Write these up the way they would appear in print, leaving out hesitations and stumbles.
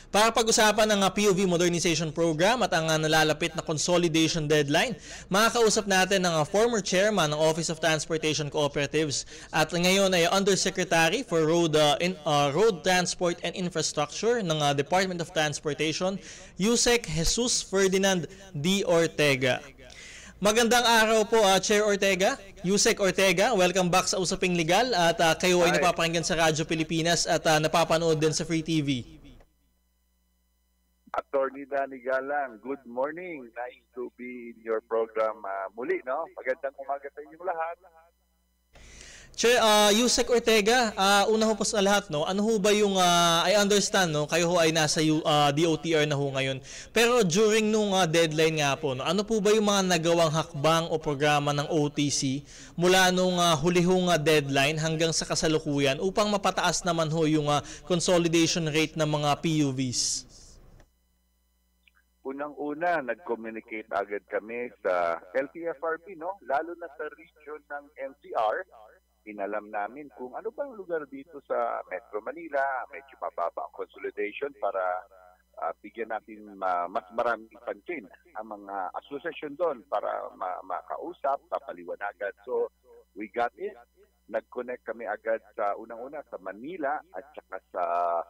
Para pag-usapan ang POV Modernization Program at ang nalalapit na consolidation deadline, makakausap natin ang former chairman ng Office of Transportation Cooperatives at ngayon ay Undersecretary for Road Transport and Infrastructure ng Department of Transportation, Yusek Jesus Ferdinand D. Ortega. Magandang araw po, Chair Ortega. Yusek Ortega, welcome back sa Usaping Legal at kayo ay napapakinggan sa Radyo Pilipinas at napapanood din sa Free TV. Attorney Danny Galang, good morning. Nice to be in your program muli, no? Magandang umaga sa inyong lahat. Chair, Yusek Ortega, una ho po sa lahat, no? Ano ho ba yung, I understand, no? Kayo ho ay nasa DOTR na ho ngayon. Pero during nung deadline nga po, no? Ano po ba yung mga nagawang hakbang o programa ng OTC mula nung huli hong deadline hanggang sa kasalukuyan upang mapataas naman ho yung consolidation rate ng mga PUVs? Unang-una, nag-communicate agad kami sa LTFRB, no? Lalo na sa region ng NCR. Inalam namin kung ano bang lugar dito sa Metro Manila, medyo mababa ang consolidation para bigyan natin mas maraming pansin ang mga asosasyon doon para makausap, papaliwanagan. So, we got it. Nag-connect kami agad sa unang-una sa Manila at saka sa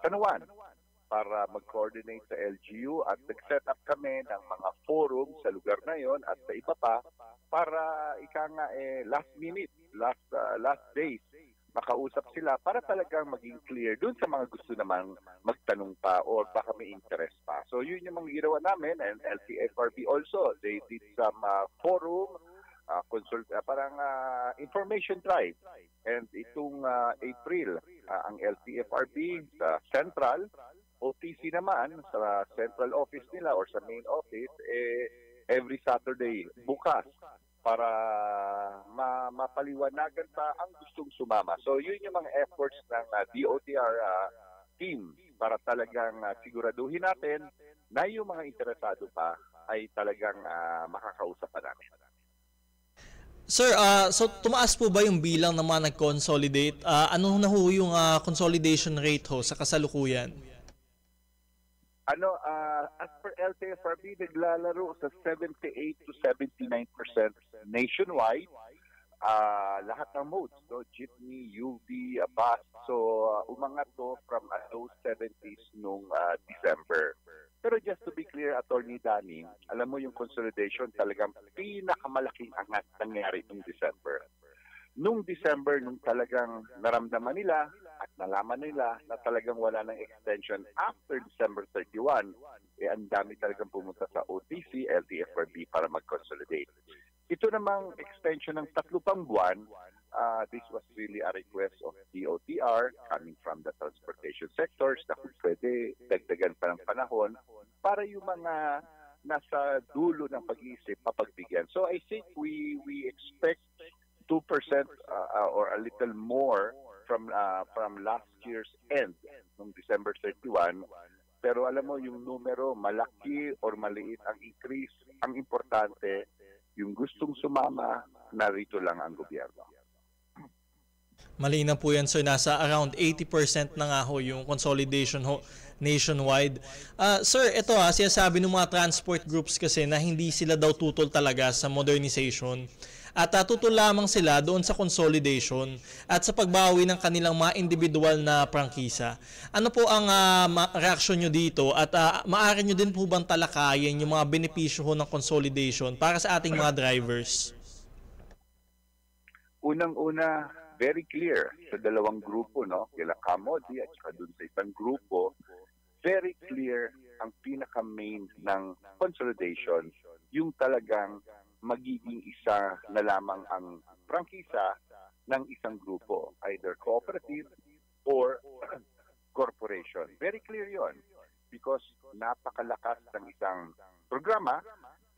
San Juan para mag-coordinate sa LGU at nag-set up kami ng mga forum sa lugar na yon at sa iba pa para last minute, last days, makausap sila para talagang maging clear dun sa mga gusto namang magtanong pa or baka may interest pa. So yun yung mga ginawa namin, and LTFRB also, they did some forum, information drive. And itong April, ang LTFRB sa Central, OTC naman sa central office nila or sa main office, every Saturday bukas para mapaliwanagan pa ang gustong sumama. So yun yung mga efforts ng DOTR team para talagang siguraduhin natin na yung mga interesado pa ay talagang makakausap pa namin. Sir, so tumaas po ba yung bilang ng mga nag-consolidate? Ano na ho yung consolidation rate ho sa kasalukuyan? As per LTFRB, naglalaro sa 78 to 79% nationwide. Lahat ng modes, so jeepney, UV, bus. So umangat to from low 70s nung December. Pero just to be clear, Attorney Danny, alam mo yung consolidation talagang pinakamalaking angat nangyari nung December. Nung December, nung talagang naramdaman nila at nalaman nila na talagang wala ng extension after December 31, ang dami talagang pumunta sa OTC, LTFRB para mag-consolidate. Ito namang extension ng 3 pang buwan, this was really a request of DOTR coming from the transportation sectors na kung pwede dagdagan pa ng panahon para yung mga nasa dulo ng pag-iisip papagbigyan. So I think we expect 2% or a little more from last year's end, noong December 31. Pero alam mo, yung numero, malaki or maliit ang increase. Ang importante, yung gustong sumama, narito lang ang gobyerno. Malinaw po yan, sir. Nasa around 80% na nga ho yung consolidation ho nationwide. Sir, ito sinasabi ng mga transport groups kasi na hindi sila daw tutol talaga sa modernization. At tutol lamang sila doon sa consolidation at sa pagbawi ng kanilang mga individual na prangkisa. Ano po ang reaksyon nyo dito at maaari nyo din po bang talakayin yung mga benepisyo ho ng consolidation para sa ating mga drivers? Unang-una, very clear sa dalawang grupo, no? Kila Camodi at saka doon sa isang grupo, very clear ang pinaka-main ng consolidation, yung talagang magiging isa na lamang ang prangkisa ng isang grupo, either cooperative or corporation. Very clear yon because napakalakas ng isang programa,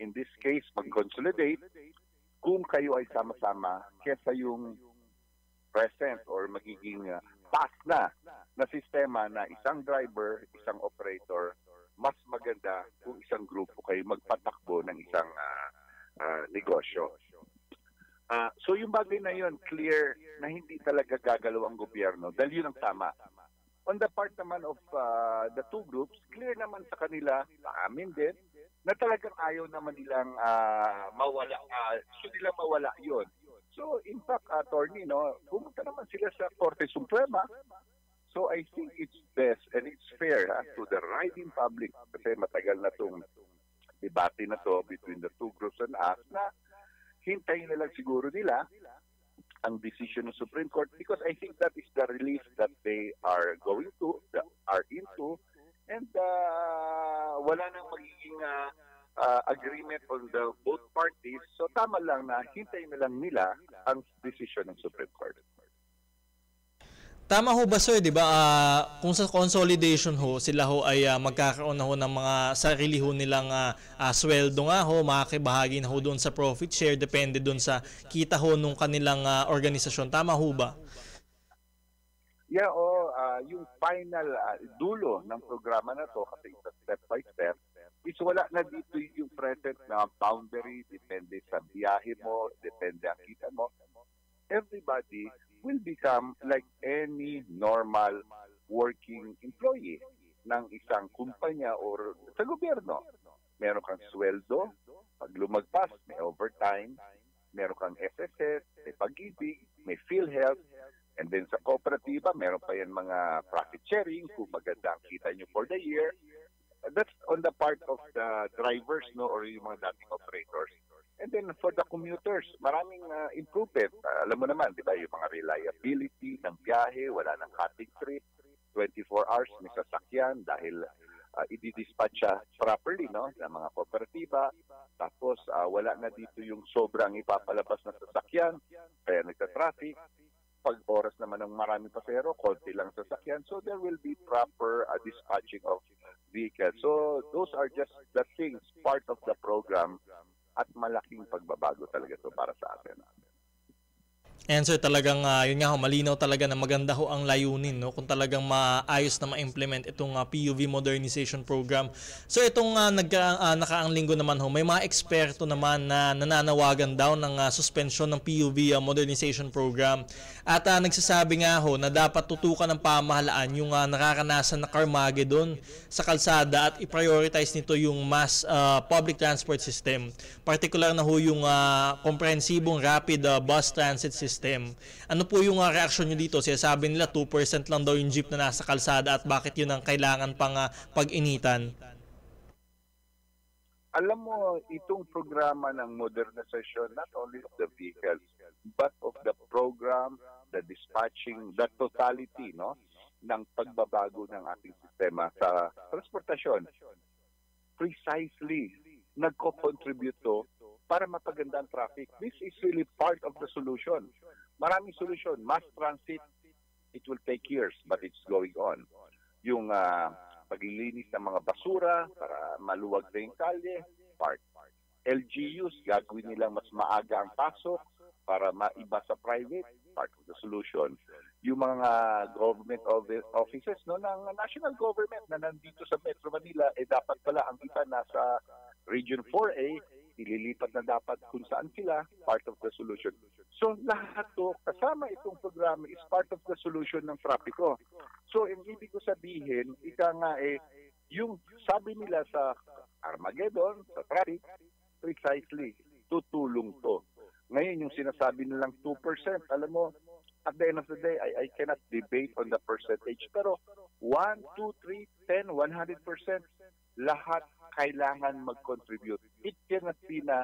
in this case, mag-consolidate, kung kayo ay sama-sama kesa yung present or magiging past na sistema na isang driver, isang operator, mas maganda kung isang grupo kayo magpatakbo ng isang negosyo. So yung bagay na yun, clear na hindi talaga gagalaw ang gobyerno dahil yun ang tama. On the part naman of the two groups, clear naman sa kanila, sa amin din, na talagang ayaw naman nilang mawala, gusto nilang mawala yon. So, in fact, attorney, no, pumunta naman sila sa Korte Suprema. So, I think it's best and it's fair to the riding public, kasi matagal na itong debate na to between the two groups and us, na hintayin na lang siguro nila ang decision ng Supreme Court, because I think that is the relief that they are going to, are into, and wala nang magiging agreement on the both parties. So tama lang na hintayin na lang nila ang decision ng Supreme Court. Tama ho ba sir, di ba, kung sa consolidation ho, sila ho ay magkakaroon na ho ng mga sarili ho nilang sweldo nga ho, makakibahagi na ho doon sa profit share, depende doon sa kita ho nung kanilang organisasyon. Tama ho ba? Yeah, yung final dulo ng programa na to, kasi step by step, is wala na dito yung present na boundary, depende sa biyahe mo, depende ang kita mo. Everybody will become like any normal working employee ng isang kumpanya or sa gobyerno. Meron kang sweldo, pag lumagpas, may overtime, meron kang SSS, may pag-ibig, may PhilHealth, and then sa kooperatiba, meron pa yan mga profit sharing kung maganda ang kita nyo for the year. That's on the part of the drivers, no, or yung mga dating operators. And then for the commuters, maraming improvement. Alam mo naman, di ba, yung mga reliability ng biyahe, wala nang cutting trip, 24 hours may sasakyan dahil i-dispatch siya properly, no, ng mga kooperatiba. Tapos wala na dito yung sobrang ipapalabas na sasakyan, kaya nagka-traffic. Pag oras naman ng maraming pasahero, konti lang sasakyan. So there will be proper dispatching of vehicles. So those are just the things, part of the program, at malaking pagbabago talaga ito para sa atin. And sir, talagang yun nga ho, malinaw talaga na maganda ho ang layunin, no, kung talagang maayos na ma-implement itong PUV modernization program. So itong nakaang linggo naman ho, may mga eksperto naman na nananawagan daw ng suspension ng PUV modernization program. At nagsasabi nga ho na dapat tutukan ng pamahalaan yung nakakanasan na Carmageddon sa kalsada at i-prioritize nito yung mass public transport system. Particular na ho yung komprehensibong rapid bus transit system. Ano po yung reaksyon nyo dito? Sabi nila 2% lang daw yung jeep na nasa kalsada at bakit yun ang kailangan pang pag-initan? Alam mo, itong programa ng modernization, not only of the vehicles, but of the program, the dispatching, the totality, no, ng pagbabago ng ating sistema sa transportasyon, precisely nagko-contribute to para mapaganda ang traffic. This is really part of the solution. Maraming solution. Mass transit, it will take years, but it's going on. Yung paglilinis ng mga basura para maluwag na yung kalye, part. LGUs, gagawin nilang mas maaga ang pasok para maiba sa private, part of the solution. Yung mga government offices, no, ng national government na nandito sa Metro Manila, dapat pala ang iba nasa Region 4A, ililipat na dapat kung saan sila, part of the solution. So lahat to, kasama itong programa, is part of the solution ng trapiko. So ang ibig ko sabihin, ika nga yung sabi nila sa Armageddon, sa traffic, precisely, tutulong to. Ngayon yung sinasabi nilang 2%, alam mo, at the end of the day, I cannot debate on the percentage, pero 1, 2, 3, 10, 100%, lahat kailangan mag-contribute. It cannot be na,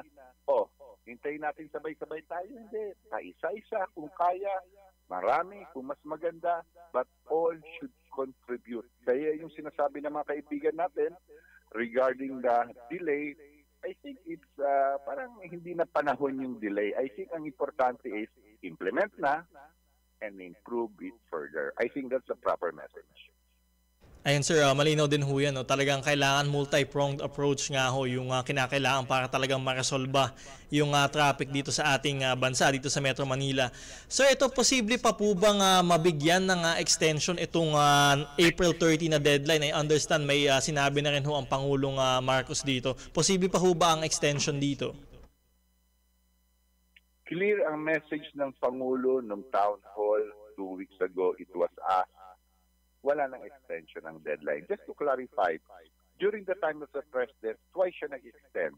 hintayin natin sabay-sabay tayo. Hindi. Isa-isa, kung kaya, marami, kung mas maganda, but all should contribute. Kaya yung sinasabi ng mga kaibigan natin regarding the delay, I think it's parang hindi na panahon yung delay. I think ang importante is implement na and improve it further. I think that's the proper message. Ayun sir, malinaw din ho yan. No? Talagang kailangan multi-pronged approach nga ho yung kinakailangan para talagang maresolba yung traffic dito sa ating bansa, dito sa Metro Manila. So ito, posible pa po bang mabigyan ng extension itong April 30 na deadline? I understand may sinabi na rin ho ang Pangulong Marcos dito. Posible pa ho ba ang extension dito? Clear ang message ng Pangulo ng town hall 2 weeks ago. It was asked, wala nang extension ng deadline. Just to clarify, during the time of the President, twice siya nag-extend.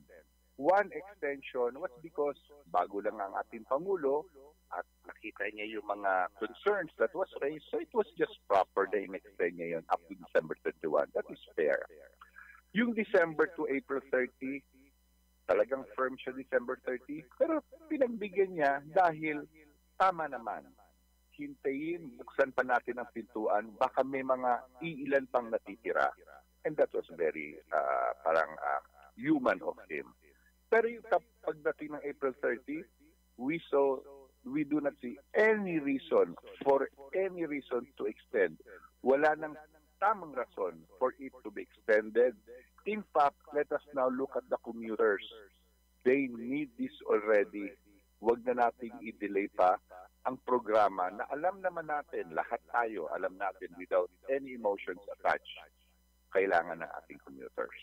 One extension was because bago lang ang ating Pangulo at nakita niya yung mga concerns that was raised, so it was just proper na in-extend niya yun up to December 31. That is fair. Yung December to April 30, talagang firm siya December 30, pero pinagbigyan niya dahil tama naman. Hintayin, buksan pa natin ang pintuan, baka may mga iilan pang natitira. And that was very parang human of him. Pero yung pagdating ng April 30, we do not see any reason to extend. Wala nang tamang rason for it to be extended. In fact, let us now look at the commuters. They need this already. Huwag na nating i-delay pa ang programa na alam naman natin, lahat tayo alam natin without any emotions attached, kailangan ng ating commuters.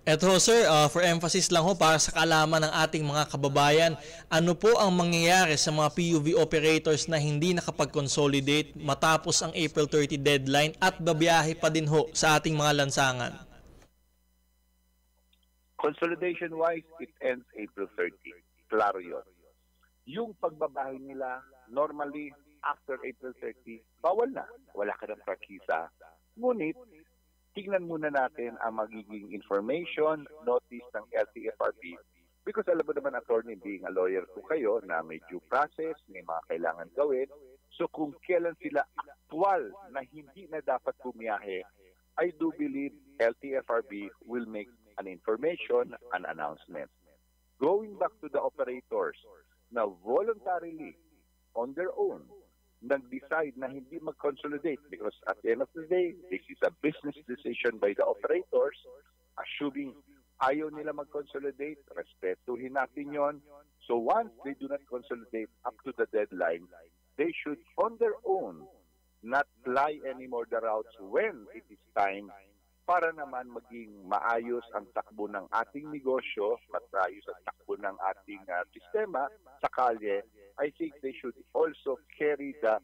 Eto sir, for emphasis lang ho para sa kaalaman ng ating mga kababayan, ano po ang mangyayari sa mga PUV operators na hindi nakapag-consolidate matapos ang April 30 deadline at babiyahe pa din ho sa ating mga lansangan? Consolidation-wise, it ends April 30. Klaro yun. Yung pagbabahay nila, normally, after April 30, bawal na. Wala ka ng prakisa. Ngunit, tingnan muna natin ang magiging information, notice ng LTFRB. Because alam mo naman, attorney, being a lawyer po kayo, na may due process, may mga kailangan gawin. So kung kailan sila actual na hindi na dapat bumiyahe, I do believe LTFRB will make an information, an announcement. Going back to the operators, na voluntarily, on their own, nag-decide na hindi mag-consolidate because at the end of the day, this is a business decision by the operators. Assuming ayaw nila mag-consolidate, respetuhin natin yon. So once they do not consolidate up to the deadline, they should on their own not fly anymore the routes when it is time para naman maging maayos ang takbo ng ating negosyo, maayos ang takbo ng ating sistema sa kalye. I think they should also carry the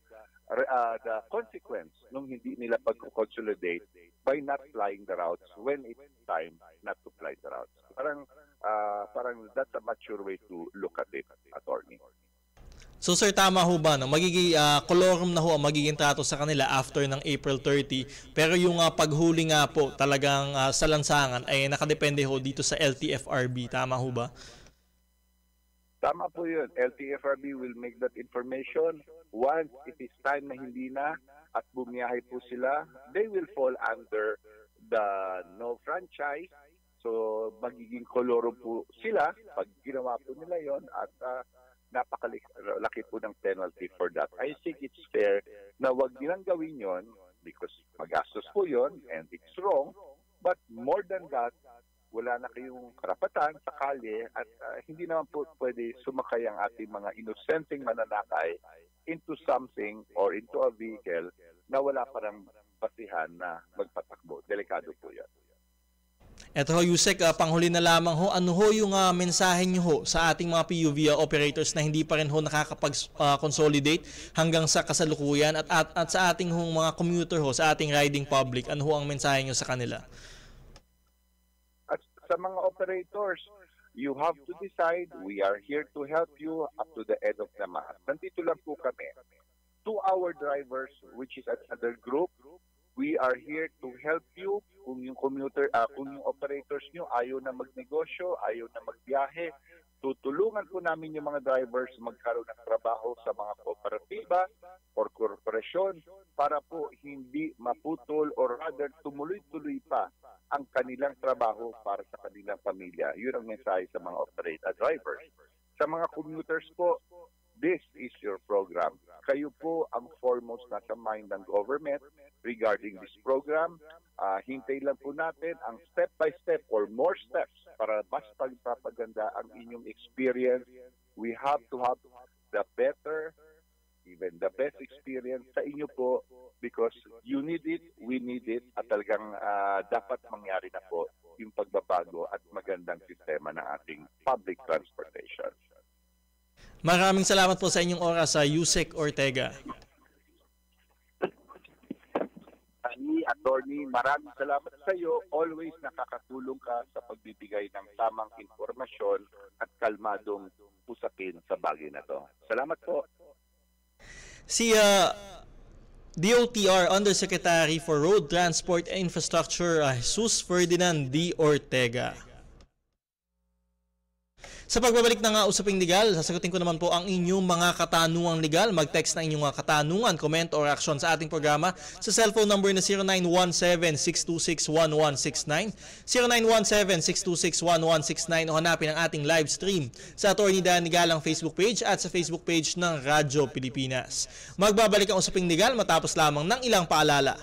consequence nung hindi nila pag-consolidate by not flying the routes when it's time not to fly the routes. Parang that's a mature way to look at it, attorney. So sir, tama ho ba, no? Magiging kolorum na ho ang magiging trato sa kanila after ng April 30, pero yung paghuli nga po talagang sa lansangan ay nakadepende ho dito sa LTFRB, tama ho ba? Tama po yun. LTFRB will make that information. Once it is time na hindi na at bumiyahe po sila, they will fall under the no franchise. So magiging kolorum po sila pag ginawa po nila yon at napakalaki po ng penalty for that. I think it's fair na wag nilang gawin yon because magastos po yon and it's wrong. But more than that, wala na kayong karapatan sa kalye at hindi naman po pwede sumakay ang ating mga inosenteng mananakay into something or into a vehicle na wala parang basihan na magpatakbo. Delikado po yan. Eto ho, Yusek, panghuli na lamang ho, ano ho yung mensahe nyo ho sa ating mga PUV operators na hindi pa rin ho nakakapag-consolidate hanggang sa kasalukuyan at sa ating ho mga commuter ho, sa ating riding public, ano ho ang mensahe nyo sa kanila? At sa mga operators, you have to decide. We are here to help you up to the end of the month. Nandito lang po kami. 2 hour drivers, which is another group, we are here to help you. Kung yung kung yung operators nyo ayaw na magnegosyo, ayaw na magbiyahe, tutulungan po namin yung mga drivers magkaroon ng trabaho sa mga kooperatiba or korporasyon para po hindi maputol or rather tumuloy-tuloy pa ang kanilang trabaho para sa kanilang pamilya. Yun ang mensahe sa mga drivers. Sa mga commuters po, this is your program. Kayo po ang foremost na sa mind ng government regarding this program. Hintay lang po natin ang step-by-step or more steps para mas pagpapaganda ang inyong experience. We have to have the better, even the best experience sa inyo po because you need it, we need it, at talagang dapat mangyari na po yung pagbabago at magandang sistema ng ating public transportation. Maraming salamat po sa inyong oras sa Yusek Ortega. Attorney, maraming salamat sa iyo. Always nakakatulong ka sa pagbibigay ng tamang informasyon at kalmadong usapin sa bagay na to. Salamat po. Si DOTR Undersecretary for Road Transport and Infrastructure, Jesus Ferdinand D. Ortega. Sa pagbabalik ng usaping legal, sasagutin ko naman po ang inyong mga katanungang legal. Mag-text na inyong mga katanungan, comment or action sa ating programa sa cellphone number na 0917-626-1169, 0917-626-1169 o hanapin ang ating live stream sa Attorney Dan Nigalang Facebook page at sa Facebook page ng Radyo Pilipinas. Magbabalik ang usaping legal matapos lamang ng ilang paalala.